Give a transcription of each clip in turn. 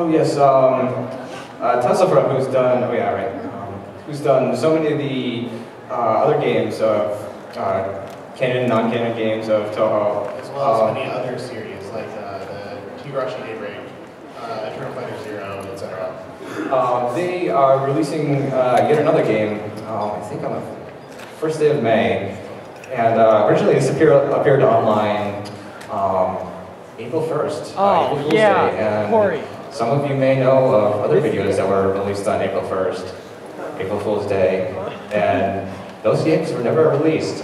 Oh yes, Touhou, who's done, oh yeah, right, who's done so many of the other games of canon and non-canon games of Touhou. As well as many other series, like the Higurashi Daybreak, Eternal Fighter Zero, etc. They are releasing yet another game, I think on the first day of May, and originally this appeared online April 1st, April Fool's yeah, Day, and Corey. some of you may know of other videos that were released on April 1st, April Fool's Day, and those games were never released.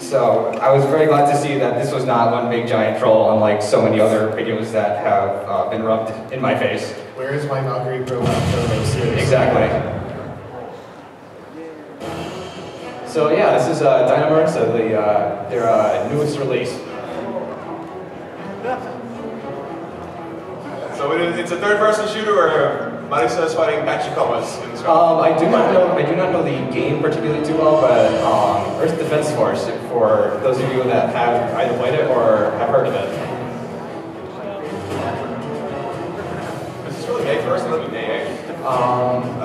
So I was very glad to see that this was not one big giant troll, unlike so many other videos that have been rubbed in my face. Where is my Valkyrie profile series? Exactly. So yeah, this is MegaMari, so their newest release. So it's a third-person shooter where Marisa's fighting Patchouli in this one. I do not know the game particularly too well, but Earth Defense Force, for those of you that have either played it or have heard of it. Is this really May 1st? It'll be May 8th. I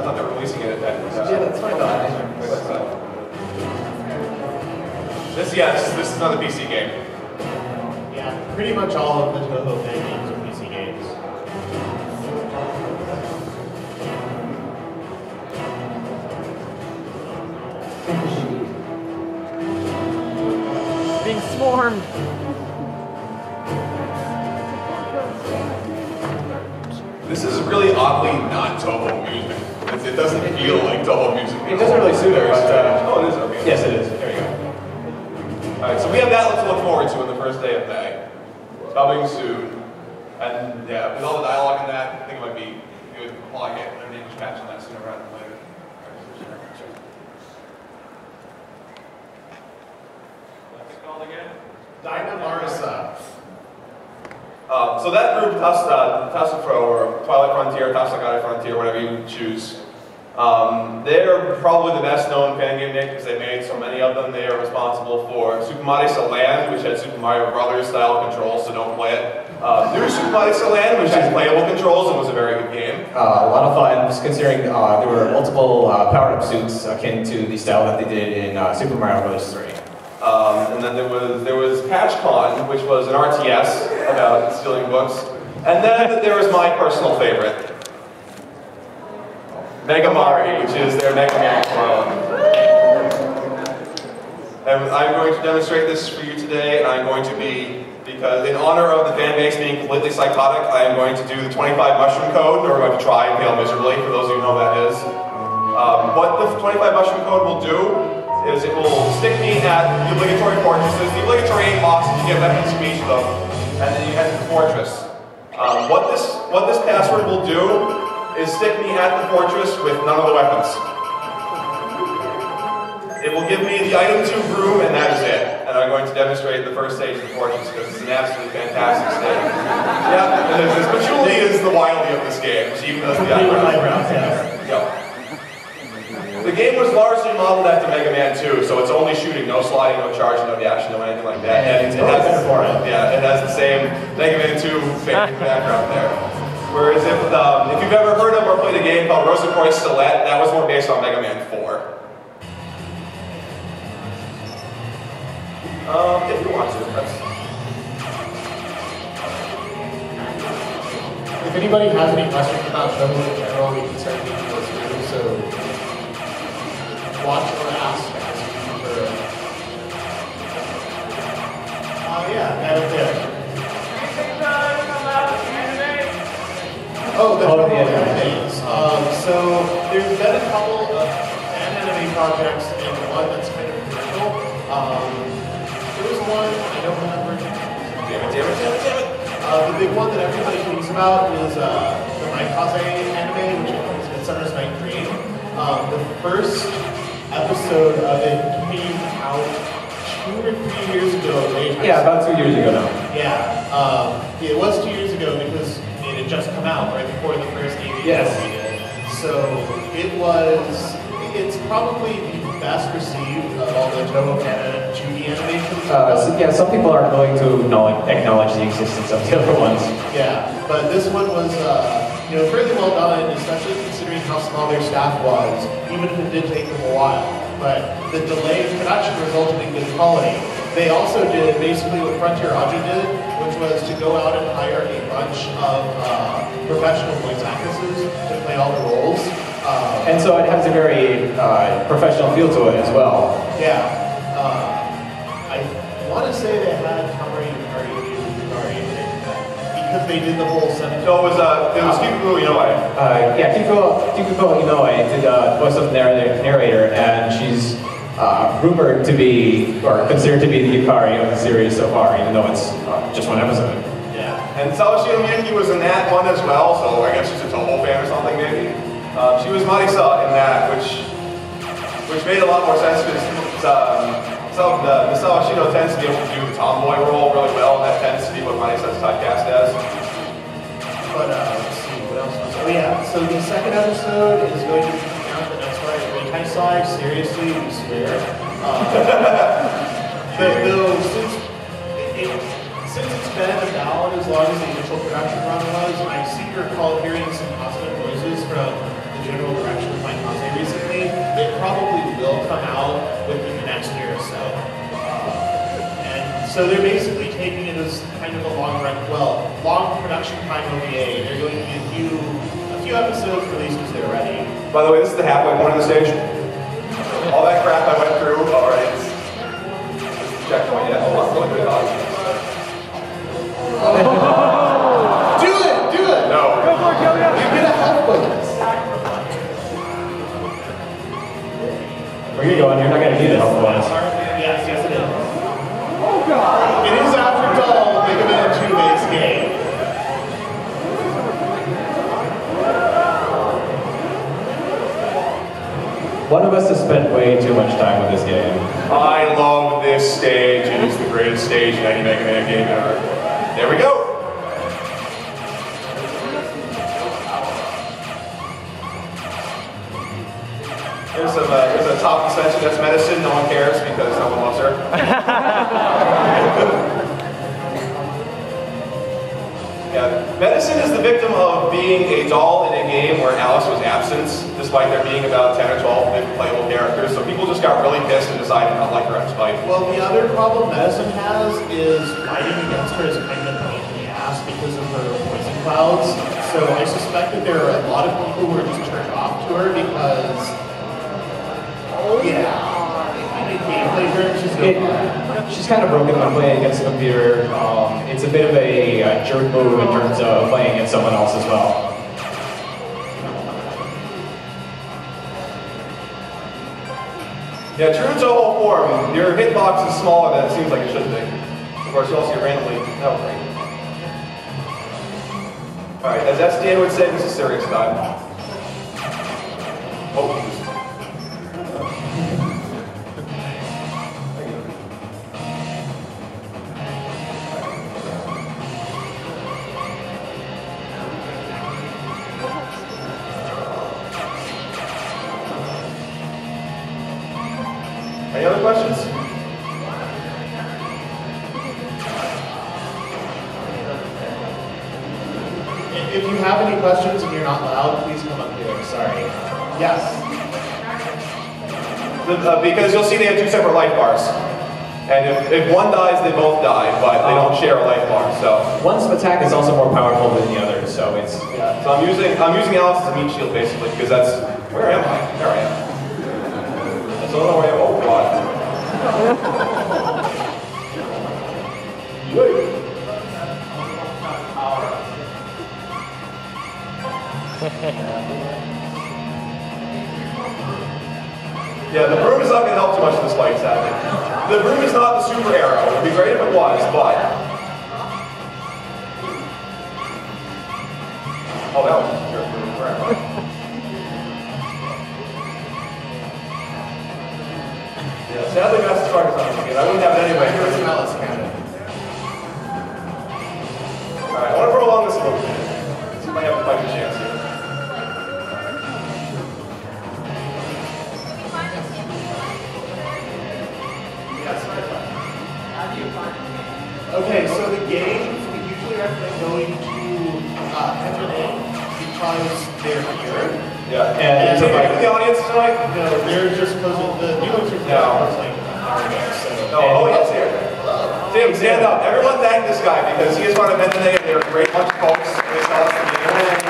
thought they were releasing it at that. Yeah, that's what I thought. This is not a PC game. Yeah, pretty much all of the Touhou fan games are PC games. Being swarmed. This is really oddly not Touhou music. It doesn't feel like Touhou music. It doesn't really suit it, but oh, it is okay. yes, it is. There you go. All right, so we have that to look forward to on the first day of May. Coming soon. And yeah, with all the dialogue in that, I think it might be good to apply an English patch on that sooner rather than later. What's it called again? MegaMari. So that group, Tassafro, or Twilight Frontier, Tassagai Frontier, whatever you choose, they're probably the best known fan game name because they made so many of them. They are responsible for Super Mario Land, which had Super Mario Brothers style controls, so don't play it. New Super Mario Land, which has playable controls and was a very good game. A lot of fun, just considering there were multiple power-up suits akin to the style that they did in Super Mario Bros. 3. And then there was PatchCon, which was an RTS about stealing books. And then there was my personal favorite, MegaMari, which is their Mega Man clone. And I'm going to demonstrate this for you today, and I'm going to be, because in honor of the fan base being completely psychotic, I am going to do the 25 mushroom code, and we're going to try and fail miserably, for those of you who know what that is. What the 25 mushroom code will do is it will stick me at the obligatory fortresses, the obligatory 8 boxes, you get weapons from each of them, and then you head to the fortress. What this password will do is stick me at the fortress with none of the weapons. It will give me the item 2 broom, and that is it. And I'm going to demonstrate the first stage of the fortress because it's an absolutely fantastic stage. Yeah, it is. Patchouli is the wildly of this game. She even does the eyebrows. Yep. The game was largely modeled after Mega Man 2, so it's only shooting, no sliding, no charging, no dash, no anything like that. And it has the same Mega Man 2 background there. Whereas if you've ever heard of or played a game called Rosicroy Stilette, that was more based on Mega Man 4. If you want to, If anybody has any questions about Touhou in general, we can start making those through, so watch or ask for yeah, that was it. Oh, the animes. So there's been a couple of fan anime projects and one that's kind of critical. There was one, I don't remember. Damn it. The big one that everybody thinks about is the Maikaze anime, which is Midsummer's Night Dream. The first episode of it came out 2 or 3 years ago. Yeah, about 2 years ago now. Yeah, it was 2 years ago because it had just come out right before the first AV Yes. did. So it's probably the best received of all the Touhou canon Judy animations. Yeah, some people aren't willing to acknowledge the existence of the other ones. Yeah, but this one was, fairly well done, especially considering how small their staff was, even if it did take them a while. But the delay in production resulted in good quality. They also did basically what Frontier Aja did, which was to go out and hire a bunch of professional voice actresses to play all the roles. And so it has a very professional feel to it as well. Yeah. I want to say they had Yukari because they did the whole sentence. So it was Kikuko Inoue. Yeah, Kikuko Inoue did voice of the narrator, and she's rumored to be, or considered to be the Yukari of the series so far, even though it's just one episode. Yeah. And Sawashiro Miyuki was in that one as well, so I guess she's a Touhou fan or something maybe. She was Marisa in that, which made a lot more sense because the Sawashiro tends to be able to do the tomboy role really well, and that tends to be what Marisa's typecast as. But let's see, what else was there? Oh yeah, so the second episode is going to be out the next Friday. Kai-Sai, seriously, we swear. Since it's been about as long as the initial production run was, I seem to recall hearing some positive noises from the general direction of my Kaze recently. It probably will come out within the next year or so. And so they're basically taking it as kind of a long production time OVA. They're going to give you a few episodes released as they're ready. By the way, this is the halfway point of the stage. All that crap I went through, alright. Checkpoint yet. Oh, I'm going to Do it! No. Go for it, Kilga! You get a health bonus. Where you going? You're not going to need a health bonus. Yes, it is. Oh god! It is after all Mega Man 2 base game. One of us has spent way too much time with this game. I love this stage. It is the greatest stage in any Mega Man game ever. There we go. There's a top suspension that's medicine. No one cares because no one loves her. Yeah, medicine is the victim of being a doll in a game where Alice was absent, despite there being about 10 or 12 playable characters. So people just got really pissed and decided not to like her in spite. Well, the other problem medicine has is fighting against her is kind of a pain in the ass because of her poison clouds. So I suspect that there are a lot of people who are just turned off to her because, gameplay terms, She's kind of broken when playing against a computer. It's a bit of a jerk move in terms of playing against someone else as well. Yeah, true to whole form, your hitbox is smaller than it seems like it should be. Of course, you also get randomly. Oh, great. Alright, as SDA would say, this is serious time. Oh, any other questions? If you have any questions and you're not loud, please come up here. Sorry. Yes. Because you'll see they have two separate life bars. And if one dies, they both die, but they don't share a life bar, so. One's attack is also more powerful than the other, so it's... Yeah, so I'm using Alice as a meat shield, basically, because that's... Where am I? There I am. I don't know where I am. Oh, God. Yeah, the broom is not going to help too much in this fight, sadly. The broom is not the super arrow. It would be great if it was, but... Oh, that was a jerk broom. Where am I? Yeah, sadly, Master Spark is on this game. I wouldn't have it anyway. Here's an Alice cannon. Alright, I want to prolong this a little bit. See if I have a fighting chance here. Yes. they're here. Yeah. And is it like the audience tonight? No, they're just closing, the dealers are closing so. Oh, yes, here. Tim, stand up. Everyone thank this guy because he is part of NNA and they're a great bunch of folks. They sell us the game.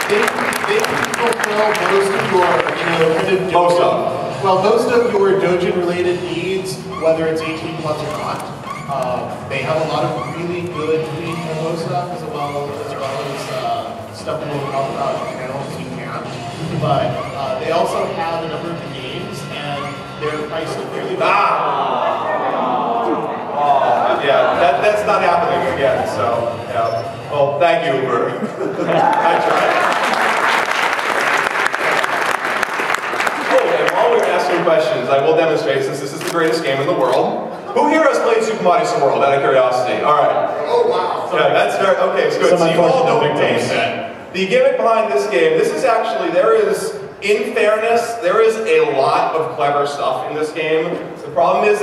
They can fulfill most of your, kind of most of your Dojin-related needs, whether it's 18 plus or not. They have a lot of really good clean combo stuff as well as stuff that we'll talk about in the panel if you can. But they also have a number of games and they're priced fairly well. Yeah, that's not happening again, so, yeah. Well, thank you, Uber. I tried. Oh, and while we're asking questions, I will demonstrate, since this is the greatest game in the world. Who here has played Super Mario World, out of curiosity? All right. Oh, wow. Yeah, that's very, okay, it's good. So you all know the game set. The gimmick behind this game, this is actually, in fairness, there is a lot of clever stuff in this game. The problem is